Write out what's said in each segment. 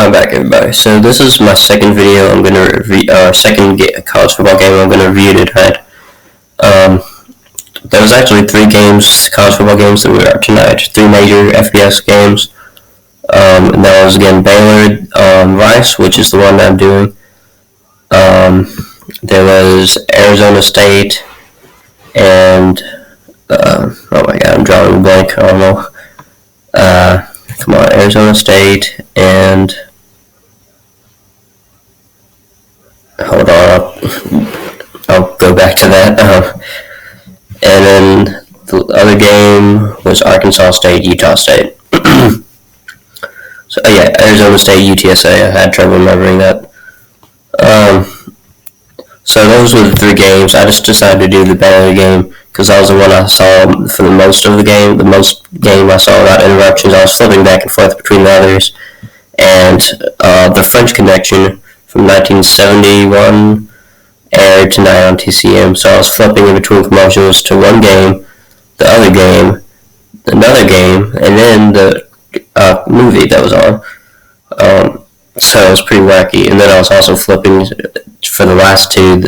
I'm back, everybody. So this is my second video. I'm gonna review college football game. I'm gonna review tonight. Um, there was actually three college football games that were tonight. Three major FBS games. And that was again Baylor-Rice, which is the one that I'm doing. There was Arizona State and oh my God, I'm drawing a blank. I don't know. Come on, Arizona State and hold on, I'll go back to that. And then the other game was Arkansas State, Utah State. So yeah, Arizona State, UTSA. I had trouble remembering that. So those were the three games. I just decided to do the Baylor game because that was the one I saw for the most of the game. The most game I saw without interruptions. I was flipping back and forth between the others. And the French Connection from 1971 aired tonight on TCM. So I was flipping in between commercials to one game, the other game, another game, and then the movie that was on. So it was pretty wacky. And then I was also flipping for the last two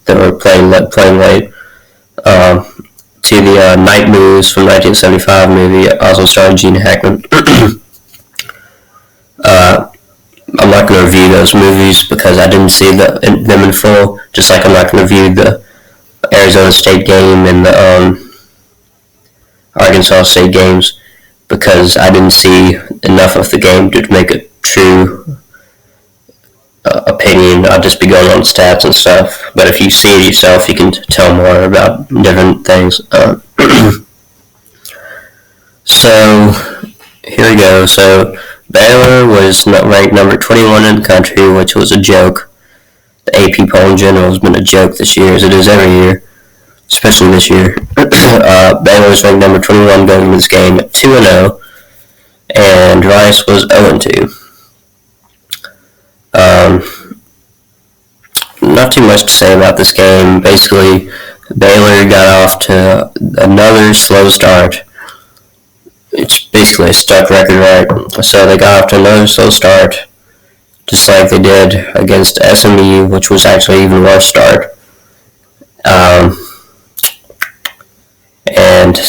that were playing late to the Night Moves from 1975 movie, also starring Gene Hackman. I'm not going to review those movies because I didn't see them in full, just like I'm not going to review the Arizona State game and the Arkansas State games because I didn't see enough of the game to make a true opinion. I'll just be going on stats and stuff, but if you see it yourself, you can tell more about different things. So here we go. So Baylor was ranked number 21 in the country, which was a joke. The AP poll in general has been a joke this year, as it is every year, especially this year. Baylor was ranked number 21 going into this game at 2-0, and Rice was 0-2. Not too much to say about this game. Basically, Baylor got off to another slow start. It's basically a stuck record, right? So they got off to another slow start, just like they did against SMU, which was actually an even worse start. And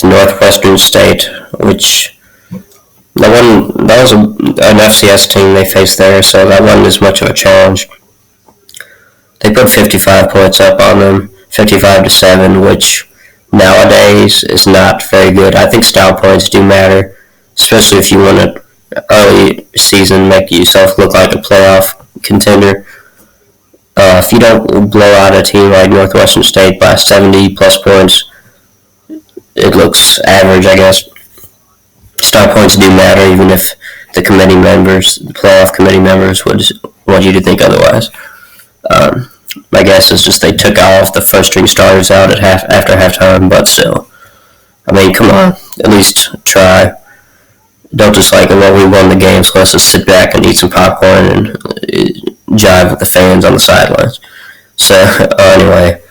Northwestern State, which that was an FCS team they faced there, so that wasn't as much of a challenge. They put 55 points up on them, 55-7, which nowadays is not very good. I think style points do matter, especially if you want to early season make yourself look like a playoff contender. If you don't blow out a team like Northwestern State by 70 plus points, it looks average, I guess. Style points do matter, even if the playoff committee members would want you to think otherwise. My guess is just they took all of the first-string starters out after halftime, but still. I mean, come on. At least try. Don't just we won the game, so let's just sit back and eat some popcorn and jive with the fans on the sidelines. So, anyway.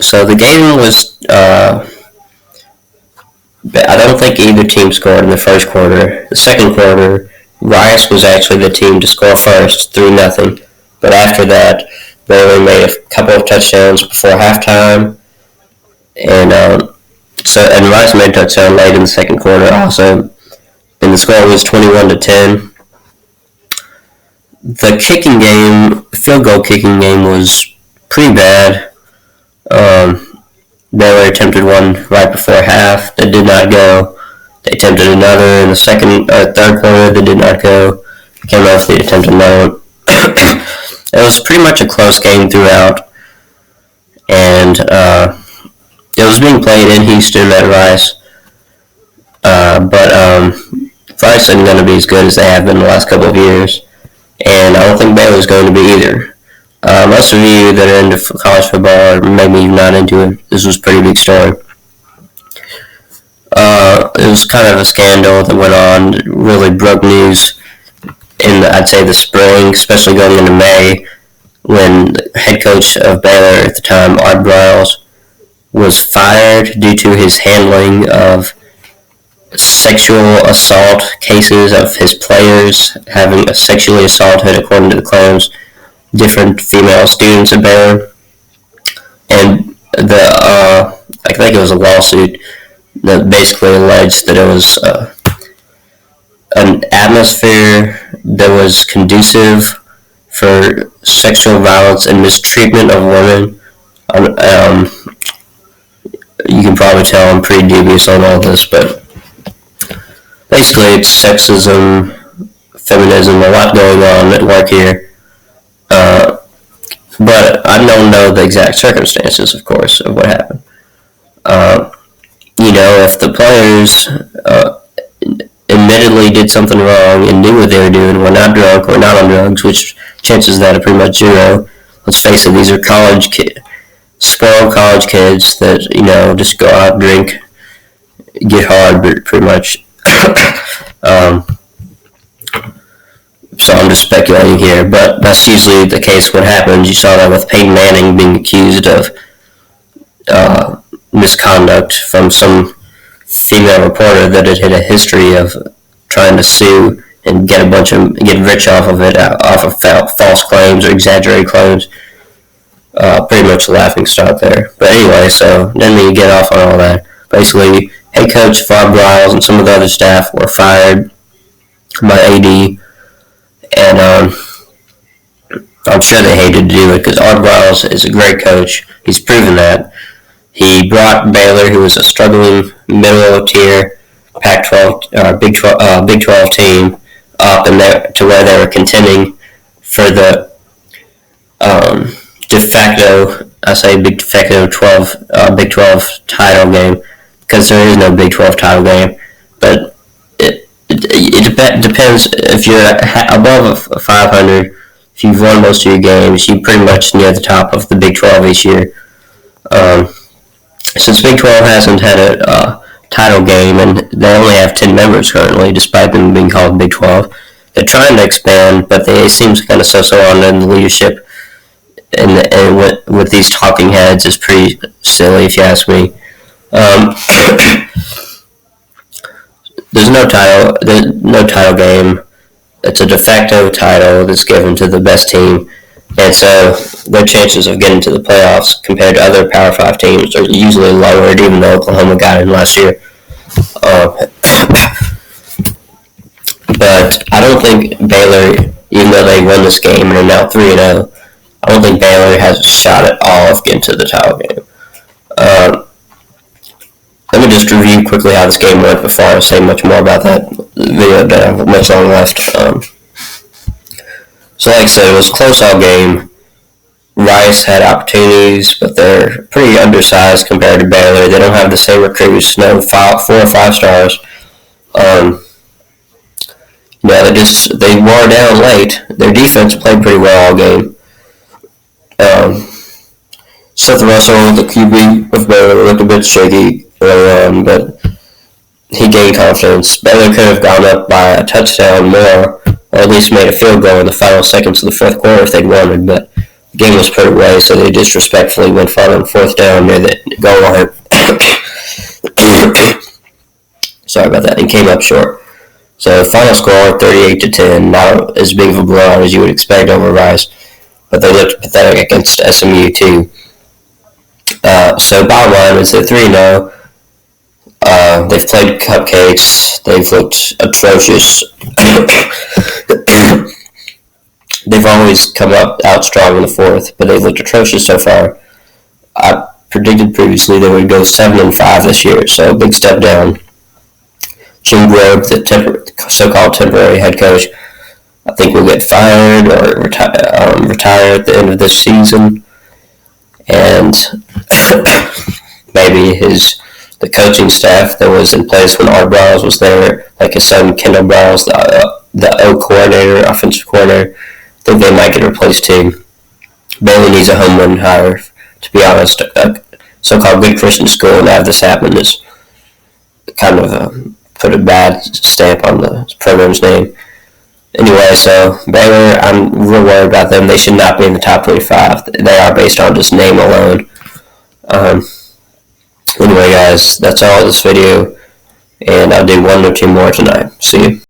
So the game was... I don't think either team scored in the first quarter. The second quarter, Rice was actually the team to score first, 3-0. But after that, Baylor made a couple of touchdowns before halftime, and Rice made a touchdown late in the second quarter also. And the score was 21-10. The field goal kicking game was pretty bad. Baylor attempted one right before half that did not go. They attempted another in the third quarter that did not go. Can't remember if they attempted another one. It was pretty much a close game throughout, and it was being played in Houston at Rice. But Rice isn't going to be as good as they have been the last couple of years, and I don't think Baylor's going to be either. Most of you that are into college football, or maybe not into it, this was a pretty big story. It was kind of a scandal that went on, really broke news in, I'd say, the spring, especially going into May, when the head coach of Baylor at the time, Art Briles, was fired due to his handling of sexual assault cases of his players having sexually assaulted, according to the claims, different female students at Baylor. And I think it was a lawsuit that basically alleged that it was an atmosphere that was conducive for sexual violence and mistreatment of women. You can probably tell I'm pretty dubious on all this, but basically it's sexism, feminism, a lot going on at work here. But I don't know the exact circumstances, of course, of what happened. If the players admittedly did something wrong and knew what they were doing, were not drunk or not on drugs, which chances of that are pretty much zero. Let's face it, these are strong college kids that, just go out, drink, get hard, pretty much. So I'm just speculating here, but that's usually the case. What happens, you saw that with Peyton Manning being accused of misconduct from some female reporter that had a history of trying to sue and get rich off of it, off of false claims or exaggerated claims. Pretty much a laughing stock there. But anyway, so then you get off on all that. Basically, head coach Bob Riles and some of the other staff were fired by AD, and I'm sure they hated to do it because Art Riles is a great coach. He's proven that. He brought Baylor, who was a struggling middle-tier Pac-12 Big 12 team, up and to where they were contending for the de facto, I say Big 12 title game, because there is no Big 12 title game. But it depends. If you're above 500, if you've won most of your games, you're pretty much near the top of the Big 12 each year. Since Big 12 hasn't had a title game, and they only have 10 members currently, despite them being called Big 12, they're trying to expand, but it seems kind of so-so on in the leadership. And with these talking heads is pretty silly, if you ask me. There's no title game. It's a de facto title that's given to the best team, and so their chances of getting to the playoffs compared to other Power 5 teams are usually lowered, even though Oklahoma got in last year. But I don't think Baylor, even though they won this game and are now 3-0, I don't think Baylor has a shot at all of getting to the title game. Let me just review quickly how this game went before I say much more about that video. That I have much long left. So like I said, it was a close all game. Rice had opportunities, but they're pretty undersized compared to Baylor. They don't have the same recruits, no 4 or 5 stars. They wore down late. Their defense played pretty well all game. Seth Russell, the QB of Baylor, looked a bit shaky early on, but he gained confidence. Baylor could have gone up by a touchdown more, or at least made a field goal in the final seconds of the fourth quarter if they'd wanted, but the game was put away, so they disrespectfully went for it on 4th down near the goal line. Sorry about that, and came up short. So final score, 38-10, not as big of a blowout as you would expect over Rice, but they looked pathetic against SMU too. So bottom line is they're 3-0. They've played cupcakes. They've looked atrocious. They've always come out strong in the 4th, but they've looked atrocious so far. I predicted previously they would go 7-5 this year, so big step down. Jim Grobe, the so-called temporary head coach, I think will get fired or retire at the end of this season, and maybe the coaching staff that was in place when Art Briles was there, like his son Kendall Briles, the offensive coordinator, I think they might get replaced too. Baylor needs a home run hire, to be honest. A so-called good Christian school, and have this happen is kind of put a bad stamp on the program's name. Anyway, so Baylor, I'm real worried about them. They should not be in the top 25. They are based on just name alone. Anyway, guys, that's all this video. and I'll do one or two more tonight. See you.